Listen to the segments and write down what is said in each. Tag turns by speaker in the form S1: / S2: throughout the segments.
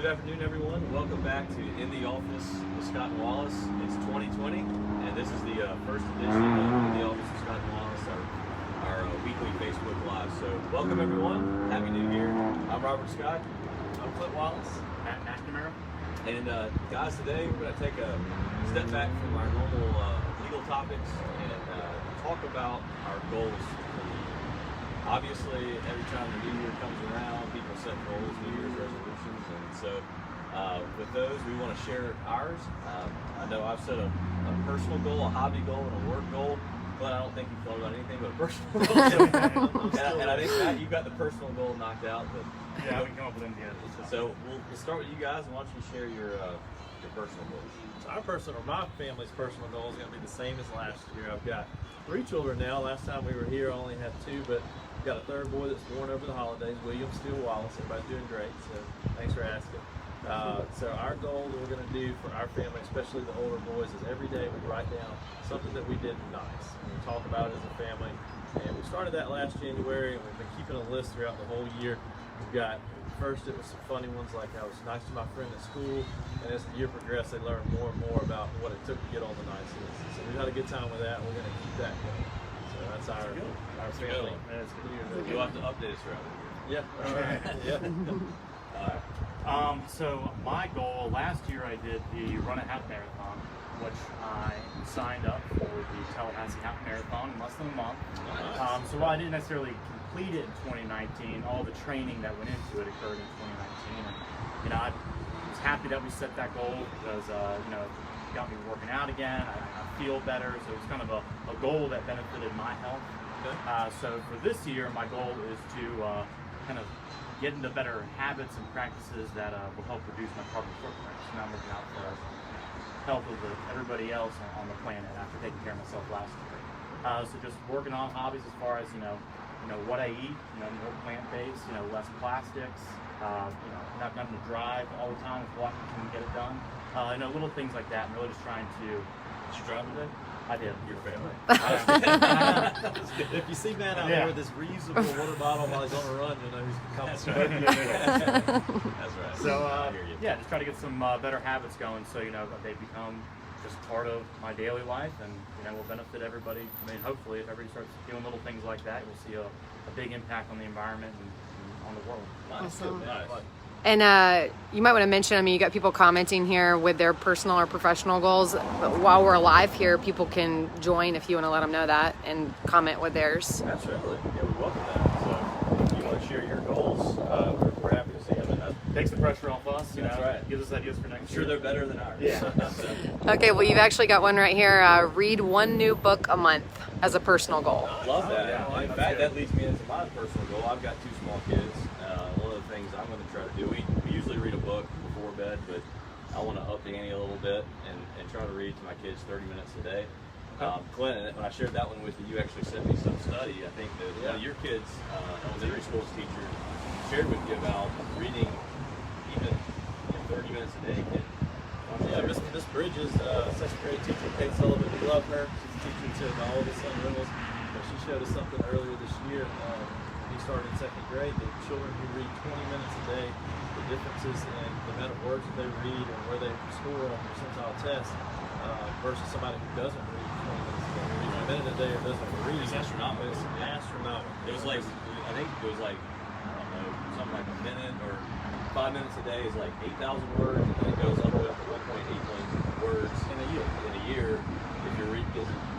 S1: Good afternoon, everyone. Welcome back to In the Office with Scott and Wallace. It's 2020, and this is the first edition of In the Office with Scott and Wallace, our weekly Facebook Live. So, welcome, everyone. Happy New Year. I'm Robert Scott.
S2: I'm Clint Wallace. Matt McNamara.
S1: And guys, today we're going to take a step back from our normal legal topics and talk about our goals for the year. Obviously, every time the new year comes around, people set goals, New Year's resolutions, and so with those, we want to share ours. I know I've set a personal goal, a hobby goal, and a work goal, but I don't think you've thought about anything but personal goals. and I think, Matt, you've got the personal goal knocked out. But
S2: yeah, we can come up with them together.
S1: So we'll start with you guys, and why don't you share your personal goals?
S3: So my family's personal goal is going to be the same as last year. I've got 3 children now. Last time we were here, I only had 2, but I've got a 3rd boy that's born over the holidays, William Steele Wallace. Everybody's doing great, so thanks for asking. So our goal that we're going to do for our family, especially the older boys, is every day we write down something that we did nice, and we talk about it as a family. And we started that last January, and we've been keeping a list throughout the whole year. We've got, first it was some funny ones, like I was nice to my friend at school, and as the year progressed, they learned more and more about what it took to get all the niceness. So we've had a good time with that, and we're going to keep that going. So that's our family.
S1: You'll have to update us throughout the year.
S3: Yeah. All right. Yeah.
S2: So my goal, last year I did the Run a Half Marathon, which I signed up for the Tallahassee Half Marathon in less than a month.
S1: Nice.
S2: So while I didn't necessarily complete it in 2019, all the training that went into it occurred in 2019. And, I was happy that we set that goal because, it got me working out again. I feel better. So it was kind of a goal that benefited my health.
S1: Okay.
S2: So for this year, my goal is to kind of get into better habits and practices that will help reduce my carbon footprint. So now I'm looking out for the health of everybody else on the planet after taking care of myself last year. So just working on hobbies as far as, what I eat, more plant-based, less plastics, not having to drive all the time if walking can get it done. Little things like that, and really just trying to...
S1: Did you drive today?
S2: I did.
S1: Your family.
S3: If you see Matt out there with this reusable water bottle while he's on a run, you'll know he's coming.
S1: That's right.
S2: So,
S1: I hear you.
S2: just try to get some better habits going so, they become just part of my daily life and, will benefit everybody. I mean, hopefully, if everybody starts doing little things like that, we'll see a big impact on the environment and on the world.
S1: Nice.
S4: Awesome.
S1: Nice.
S4: And you might want to mention, you got people commenting here with their personal or professional goals. But while we're live here, people can join if you want to let them know that and comment with theirs.
S1: Absolutely. Yeah, we welcome that. So if you want to share your goals, we're happy to see them. And
S2: Takes the pressure off us,
S1: That's right.
S2: Gives us ideas for next
S1: I'm sure
S2: year.
S1: they're better than ours.
S2: Yeah.
S4: Okay, well, you've actually got one right here. Read 1 new book a month as a personal goal.
S1: Love that.
S2: Yeah,
S1: In
S2: that's
S1: fact,
S2: good.
S1: that leads me into my personal goal. I've got 2 small kids. One of the things I'm going to try to do, we usually read a book before bed, but I want to up the ante a little bit and try to read to my kids 30 minutes a day. Clint, when I shared that one with you, you actually sent me some study. I think that one of your kids, elementary school's teacher, shared with you about reading even 30 minutes a day.
S3: Yeah, Miss Bridges, 2nd grade teacher, Kate Sullivan, we love her. She's a teacher to my oldest son, Reynolds. She showed us something earlier this year. He started in 2nd grade. The children who read 20 minutes a day, the differences in the amount of words that they read and where they score on percentile tests versus somebody who doesn't read 20 minutes a day. Reads a minute a day or doesn't read.
S1: It's astronomical.
S3: It's astronomical.
S1: It was like, I think it was like, I don't know, something like a minute or 5 minutes a day is like 8,000 words, and then it goes up to 1.8 million words in a year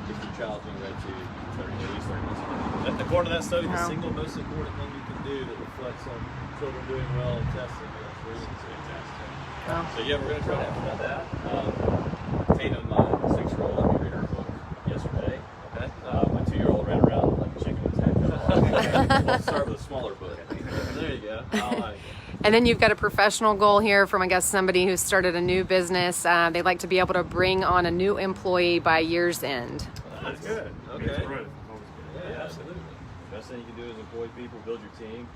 S1: if your child's being read to 30 minutes a day.
S3: According to that study, the
S4: Wow.
S3: single most important thing you can do that reflects on children doing well in testing is reading.
S1: Fantastic.
S4: Wow.
S1: So yeah, we're going to try to have that. Tatum, my 6-year-old, let me read her book yesterday.
S3: Okay.
S1: My 2-year-old ran around like a chicken with its head cut off. We'll start with a smaller book, I think.
S3: There you go. I like it.
S4: And then you've got a professional goal here from, I guess, somebody who started a new business. They'd like to be able to bring on a new employee by year's end.
S2: That's good.
S3: Okay.
S2: It's good.
S1: Yeah, absolutely. Best thing you can do is employ people, build your team.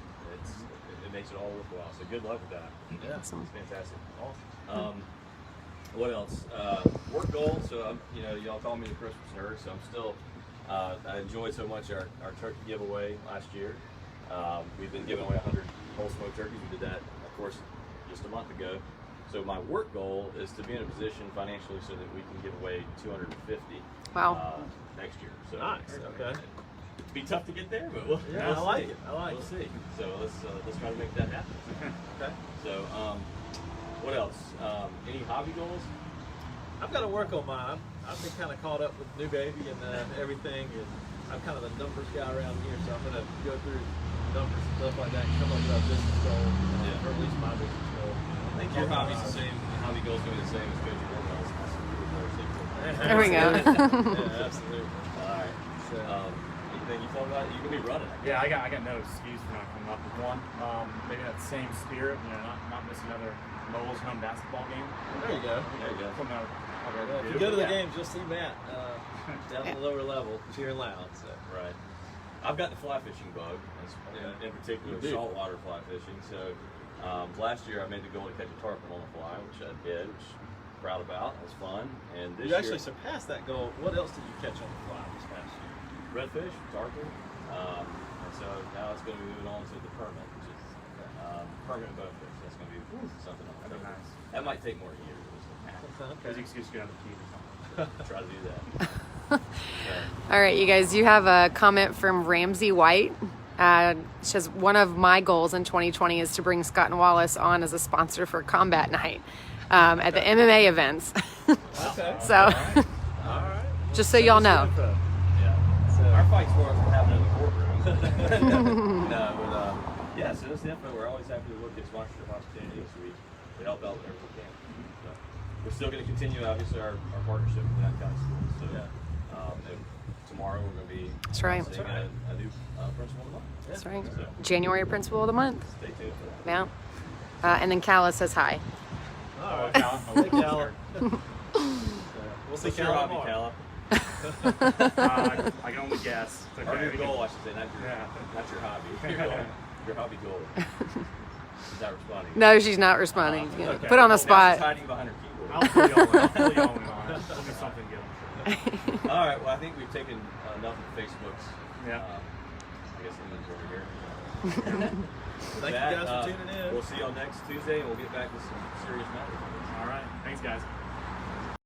S1: It makes it all worthwhile. So good luck with that.
S3: Yeah.
S4: Awesome.
S1: It's fantastic. Awesome. What else? Work goals. So y'all call me the Christmas nerd. So I'm still. I enjoyed so much our turkey giveaway last year. We've been giving away 100 whole smoked turkeys. We did that, of course, just a month ago. So my work goal is to be in a position financially so that we can give away 250
S4: Wow.
S1: next year. So
S3: Nice. Okay.
S1: it'd be tough to get there, but we'll,
S3: Yeah,
S1: we'll
S3: I like
S1: see.
S3: it. I like
S1: we'll
S3: it.
S1: see. So let's try to make that happen.
S3: Okay.
S1: So what else? Any hobby goals?
S3: I've got to work on mine. I've been kind of caught up with new baby and everything, and I'm kind of the numbers guy around here, so I'm going to go through numbers and stuff like that and come up with a business goal, or at least my business goal.
S1: I think your hobby's the same. Hobby goals going to be the same as Coach Orwell's.
S4: There we go.
S3: Yeah, absolutely.
S1: All right.
S3: So,
S1: Anything you thought about? You can be running.
S2: Yeah, I got no excuse for not coming up with one. Maybe that same spirit, not miss another Noel's home basketball game.
S3: there you go.
S1: There you go.
S2: From our
S3: If you go to the games, you'll see Matt down on the lower level cheering loud. So.
S1: Right. I've got the fly fishing bug, in particular
S3: You do.
S1: saltwater fly fishing. So last year I made the goal to catch a tarpon on a fly, which I did, which I'm proud about. It was fun. And this
S3: You
S1: year,
S3: actually surpassed that goal. What else did you catch on the fly this past year?
S1: redfish, tarpon. And so now it's going to be moving on to the permit, which is permanent bonefish. That's going to be something else.
S2: That'd be nice.
S1: That might take more years.
S2: There's an excuse to get on the key or something.
S1: Try to do that.
S4: All right, you guys, you have a comment from Ramsey White. It says, one of my goals in 2020 is to bring Scott and Wallace on as a sponsor for Combat Night at the MMA events.
S3: Okay.
S4: So,
S3: All right.
S4: just so y'all know.
S1: Yeah.
S3: So,
S1: Our fights for us will happen in the courtroom. No, but yeah, send us the info. We're always happy to look at sponsorship opportunities. We help out whenever we can. So, we're still going to continue, obviously, our partnership with United County Schools. So and tomorrow we're going to be
S4: That's right.
S1: seeing a new principal of the month.
S4: That's right.
S1: So
S4: January Principal of the Month.
S1: stay tuned for that.
S4: Yeah. And then Calla says hi.
S3: all right.
S2: Hey,
S3: Cal. We'll see
S1: What's your
S3: Cal
S1: hobby,
S3: tomorrow.
S1: Calla?
S2: I can only guess. It's
S1: Or
S2: okay.
S1: your goal, I should say,
S2: Yeah.
S1: not your hobby. Your hobby goal. She's not responding.
S4: No, she's not responding. Yeah.
S1: Okay.
S4: Put on the
S1: Well, now she's
S4: spot.
S1: hiding behind her keyboard.
S2: I'll fill you all in. I'll fill you all in on it. There'll be something good, I'm sure.
S1: All right. Well, I think we've taken enough of Facebook's.
S2: Yeah.
S1: I guess inventory here.
S3: Thank you guys for tuning in.
S1: We'll see y'all next Tuesday, and we'll get back to some serious matters.
S2: All right. Thanks, guys.